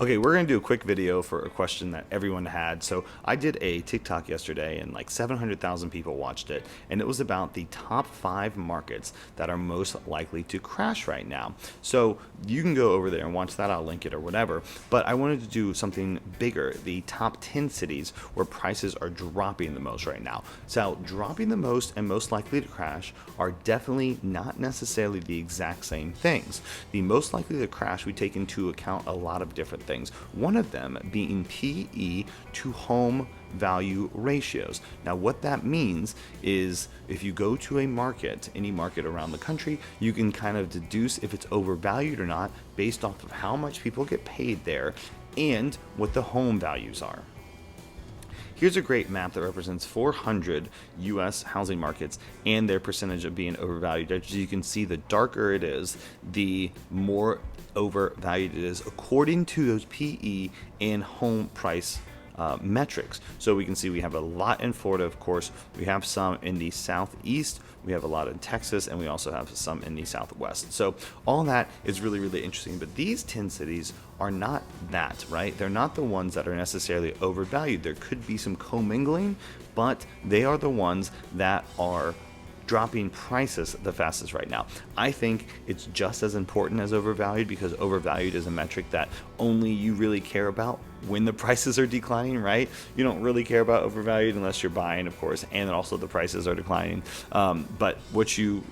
Okay, we're going to do a quick video for a question that everyone had. So I did a TikTok yesterday and like 700,000 people watched it. And it was about the top 5 markets that are most likely to crash right now. So you can go over there and watch that. I'll link it or whatever. But I wanted to do something bigger, the top 10 cities where prices are dropping the most right now. So dropping the most and most likely to crash are definitely not necessarily the exact same things. The most likely to crash, we take into account a lot of different things. One of them being PE to home value ratios. Now, what that means is if you go to a market, any market around the country, you can kind of deduce if it's overvalued or not based off of how much people get paid there and what the home values are. Here's a great map that represents 400 US housing markets and their percentage of being overvalued. As you can see, the darker it is, the more overvalued it is according to those PE and home price metrics. So we can see we have a lot in Florida, of course. We have some in the southeast. We have a lot in Texas, and we also have some in the southwest. So all that is really, really interesting. But these 10 cities are not that, right? They're not the ones that are necessarily overvalued. There could be some commingling, but they are the ones that are dropping prices the fastest right now. I think it's just as important as overvalued because overvalued is a metric that only you really care about when the prices are declining, right? You don't really care about overvalued unless you're buying, of course, and also the prices are declining. But what you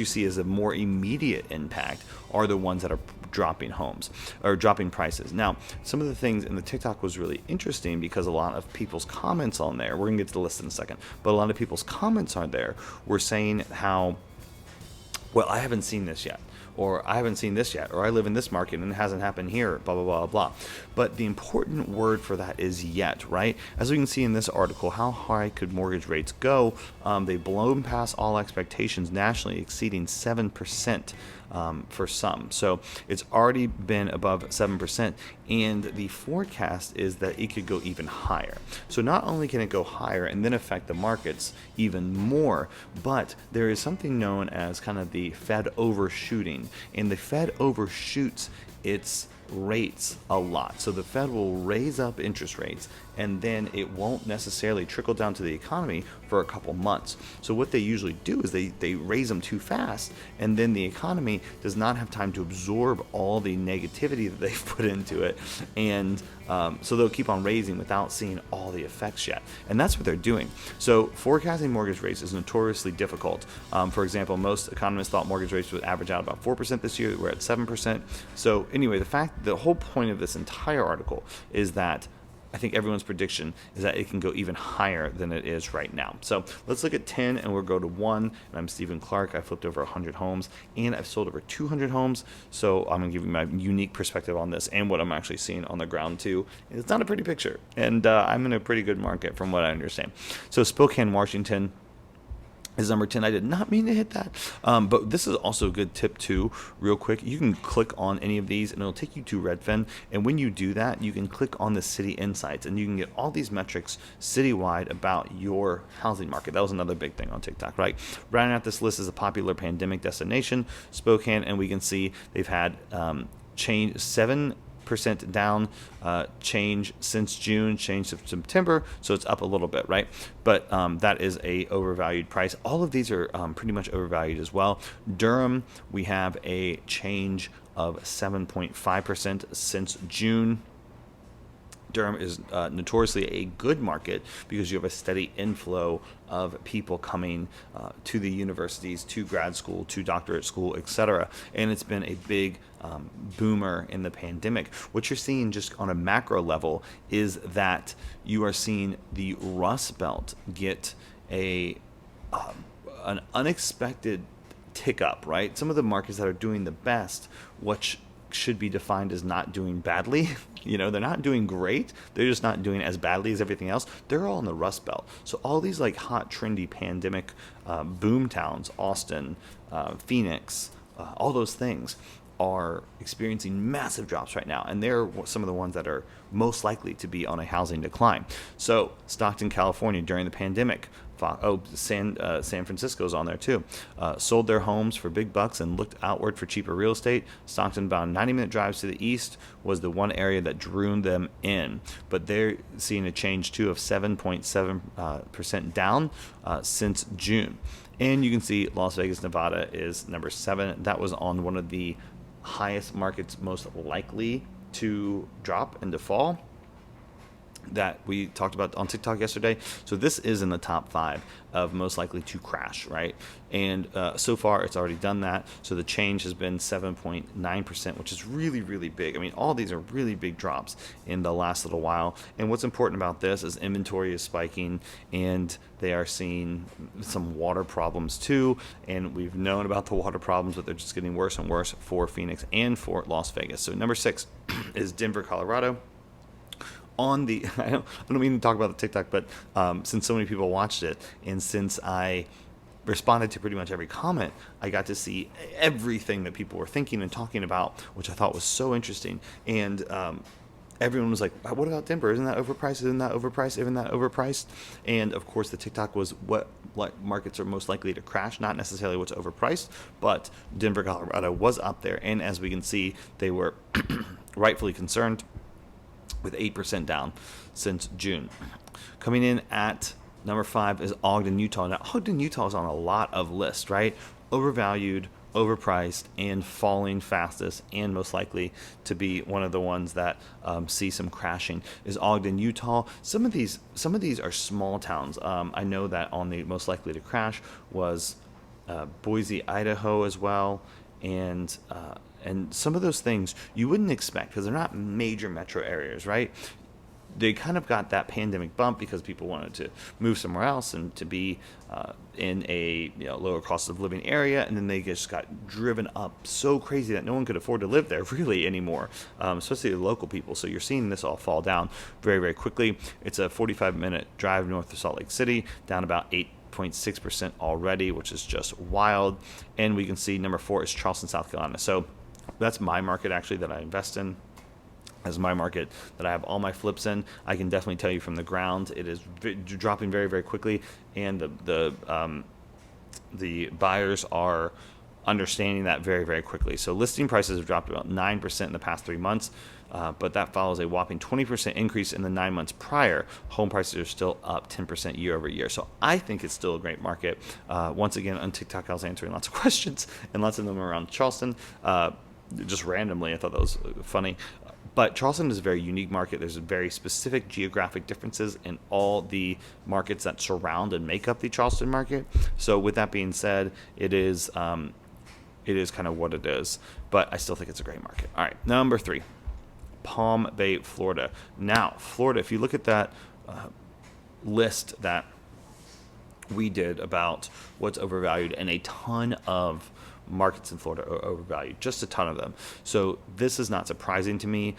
see as a more immediate impact are the ones that are dropping homes or dropping prices. Now, some of the things in the TikTok was really interesting because a lot of people's comments on there, we're gonna get to the list in a second, but a lot of people's comments on there were saying how, well, I haven't seen this yet, or I haven't seen this yet, or I live in this market and it hasn't happened here, blah, blah, blah, blah. But the important word for that is yet, right? As we can see in this article, how high could mortgage rates go? They've blown past all expectations nationally, exceeding 7%. For some. So it's already been above 7%, and the forecast is that it could go even higher. So not only can it go higher and then affect the markets even more, but there is something known as kind of the Fed overshooting, and the Fed overshoots its rates a lot. So the Fed will raise up interest rates and then it won't necessarily trickle down to the economy for a couple months. So what they usually do is they raise them too fast, and then the economy does not have time to absorb all the negativity that they've put into it, and so they'll keep on raising without seeing all the effects yet. And that's what they're doing. So forecasting mortgage rates is notoriously difficult. For example, most economists thought mortgage rates would average out about 4% this year. We're at 7%. So anyway, the whole point of this entire article is that I think everyone's prediction is that it can go even higher than it is right now. So let's look at 10 and we'll go to 1. And I'm Stephen Clark. I flipped over 100 homes and I've sold over 200 homes. So I'm going to give you my unique perspective on this and what I'm actually seeing on the ground too. It's not a pretty picture, and I'm in a pretty good market from what I understand. So Spokane, Washington is number 10. I did not mean to hit that. But this is also a good tip too, real quick. You can click on any of these and it'll take you to Redfin. And when you do that, you can click on the city insights and you can get all these metrics citywide about your housing market. That was another big thing on TikTok, right? Rounding out this list is a popular pandemic destination, Spokane, and we can see they've had change 7% down change since June, change to September, so it's up a little bit, right? But that is a overvalued price. All of these are pretty much overvalued as well. Durham, we have a change of 7.5% since June. Durham is notoriously a good market because you have a steady inflow of people coming to the universities, to grad school, to doctorate school, etc. And it's been a big boomer in the pandemic. What you're seeing just on a macro level is that you are seeing the Rust Belt get an unexpected tick up, right? Some of the markets that are doing the best, which should be defined as not doing badly. You know, they're not doing great. They're just not doing as badly as everything else. They're all in the Rust Belt. So all these like hot, trendy pandemic boom towns, Austin, Phoenix, all those things, are experiencing massive drops right now, and they're some of the ones that are most likely to be on a housing decline. So Stockton, California, during the pandemic, San Francisco's on there too, sold their homes for big bucks and looked outward for cheaper real estate. Stockton, about 90-minute drives to the east, was the one area that drew them in, but they're seeing a change too of 7.7% down since June. And you can see Las Vegas, Nevada is number 7. That was on one of the highest markets most likely to drop and to fall that we talked about on TikTok yesterday. So this is in the top 5 of most likely to crash, right? And so far it's already done that. So the change has been 7.9%, which is really, really big. I mean, all these are really big drops in the last little while. And what's important about this is inventory is spiking, and they are seeing some water problems too. And we've known about the water problems, but they're just getting worse and worse for Phoenix and for Las Vegas. So number 6 is Denver, Colorado. On the, I don't mean to talk about the TikTok, but since so many people watched it, and since I responded to pretty much every comment, I got to see everything that people were thinking and talking about, which I thought was so interesting. And everyone was like, what about Denver? Isn't that overpriced? Isn't that overpriced? Isn't that overpriced? And of course, the TikTok was what markets are most likely to crash, not necessarily what's overpriced, but Denver, Colorado was up there. And as we can see, they were rightfully concerned, with 8% down since June. Coming in at number 5 is Ogden, Utah. Now, Ogden, Utah is on a lot of lists, right? Overvalued, overpriced, and falling fastest, and most likely to be one of the ones that see some crashing is Ogden, Utah. Some of these are small towns. I know that on the most likely to crash was Boise, Idaho as well, and some of those things you wouldn't expect because they're not major metro areas, right? They kind of got that pandemic bump because people wanted to move somewhere else and to be in a lower cost of living area, and then they just got driven up so crazy that no one could afford to live there really anymore, especially the local people. So you're seeing this all fall down very, very quickly. It's a 45-minute drive north of Salt Lake City, down about 8.6% already, which is just wild. And we can see number 4 is Charleston, South Carolina. So that's my market actually that I invest in. As my market that I have all my flips in. I can definitely tell you from the ground it is dropping very, very quickly, and the buyers are understanding that very, very quickly. So listing prices have dropped about 9% in the past 3 months, but that follows a whopping 20% increase in the 9 months prior. Home prices are still up 10% year over year. So I think it's still a great market. Once again, on TikTok, I was answering lots of questions, and lots of them around Charleston. Just randomly, I thought that was funny. But Charleston is a very unique market. There's very specific geographic differences in all the markets that surround and make up the Charleston market. So with that being said, it is kind of what it is. But I still think it's a great market. All right, number 3, Palm Bay, Florida. Now, Florida, if you look at that list that we did about what's overvalued, and a ton of markets in Florida are overvalued, just a ton of them. So this is not surprising to me.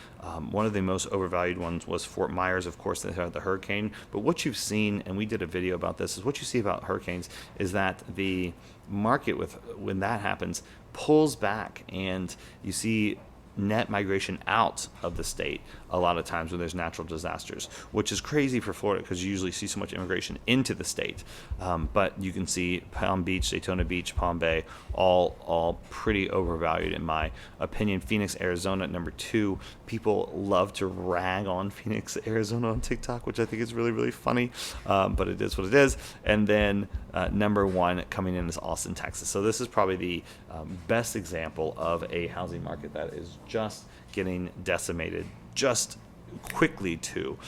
One of the most overvalued ones was Fort Myers, of course. They had the hurricane, but what you've seen, and we did a video about this, is what you see about hurricanes is that the market, when that happens, pulls back, and you see net migration out of the state a lot of times when there's natural disasters, which is crazy for Florida because you usually see so much immigration into the state. But you can see Palm Beach, Daytona Beach, Palm Bay, all pretty overvalued in my opinion. Phoenix, Arizona, number 2. People love to rag on Phoenix, Arizona on TikTok, which I think is really, really funny, but it is what it is. And then number 1 coming in is Austin, Texas. So this is probably the best example of a housing market that is just getting decimated just quickly too,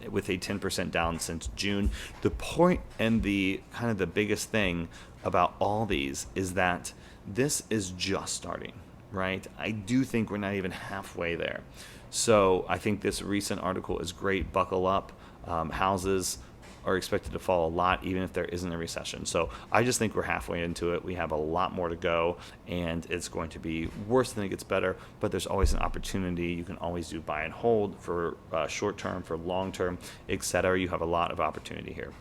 with a 10% down since June. The point and the kind of the biggest thing about all these is that this is just starting, right? I do think we're not even halfway there. So I think this recent article is great. Buckle up. Houses are expected to fall a lot even if there isn't a recession. So I just think we're halfway into it. We have a lot more to go, and it's going to be worse than it gets better, but there's always an opportunity. You can always do buy and hold for short term, for long term, etc. You have a lot of opportunity here.